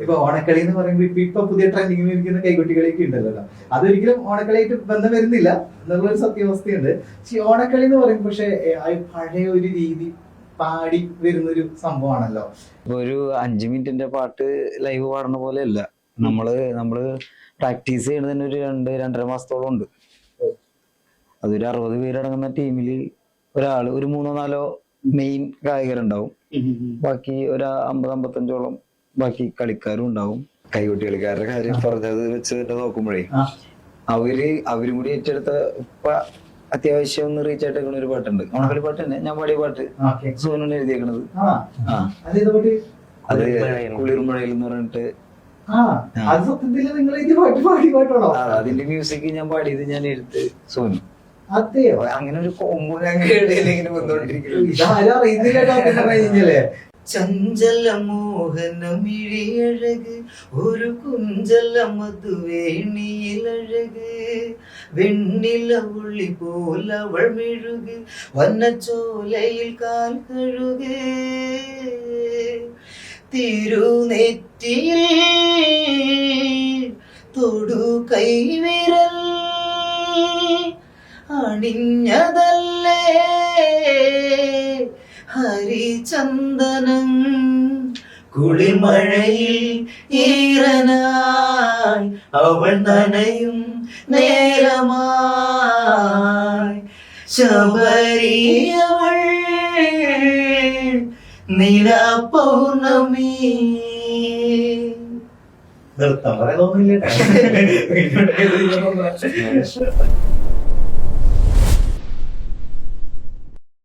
ഇപ്പൊ ഓണക്കളി എന്ന് പറയുമ്പോൾ ഇപ്പൊ പുതിയ ട്രെൻഡിങ്ങിൽ ഇരിക്കുന്ന കൈകൊട്ടികളിയൊക്കെ ഉണ്ടല്ലോ. അതൊരിക്കലും ഓണക്കളിയായിട്ട് ബന്ധം വരുന്നില്ല എന്നുള്ളൊരു സത്യാവസ്ഥയുണ്ട്. പക്ഷെ ഓണക്കളി എന്ന് പറയുമ്പോൾ പക്ഷെ പഴയ ഒരു രീതി പാടി വരുന്നൊരു സംഭവമാണല്ലോ. ഇപ്പൊ ഒരു 5 മിനിറ്റിന്റെ പാട്ട് ലൈവ് പാടുന്ന പോലെ അല്ല. നമ്മള് പ്രാക്ടീസ് ചെയ്യണതിന് ഒരു 2-2.5 മാസത്തോളം ഉണ്ട്. അതൊരു 60 പേരടങ്ങുന്ന ടീമില് ഒരാള് ഒരു 3-4 മെയിൻ ഗായകരുണ്ടാവും. ബാക്കി ഒരു 50-55ഓളം ബാക്കി കളിക്കാരും ഉണ്ടാവും. കൈകൊട്ടി കളിക്കാരുടെ കാര്യം പറഞ്ഞത് വെച്ച് നോക്കുമ്പോഴേ അവരും കൂടി ഏറ്റെടുത്ത ഇപ്പൊ അത്യാവശ്യം ഒന്ന് റീച്ച് ആയിട്ടേക്കണ ഒരു പാട്ടുണ്ട്. ഓണക്കളി പാട്ട് തന്നെ ഞാൻ പാടിയ പാട്ട് സോനു എഴുതിയേക്കണത്. അത് കുളിർമഴയിൽ എന്ന് പറഞ്ഞിട്ട് അതിന്റെ മ്യൂസിക് ഞാൻ പാടിയത് ഞാൻ എടുത്ത് സോനു. അങ്ങനെ ഒരു കോമ്പോ ഇങ്ങനെ വന്നോണ്ടിരിക്കുന്നു. ചഞ്ചല മോഹനമിഴിയഴക് ഒരു കുഞ്ചല മധുവേണിയിലഴക് വെണ്ണില ഉള്ളി പോലവൾ മെഴുക് വന്നച്ചോലയിൽ കാൽ കഴുക് തിരുനെറ്റിയിൽ തൊടു കൈവിരൽ അണിഞ്ഞതല്ലേ ഹരിചന്ദനം കുളിമഴയിൽ ഈറനായി അവൾ നനയും നേരമായി ശബരിയവൾ നിലാപൗർണമി. നിർത്താൻ പറയാൻ തോന്നില്ല.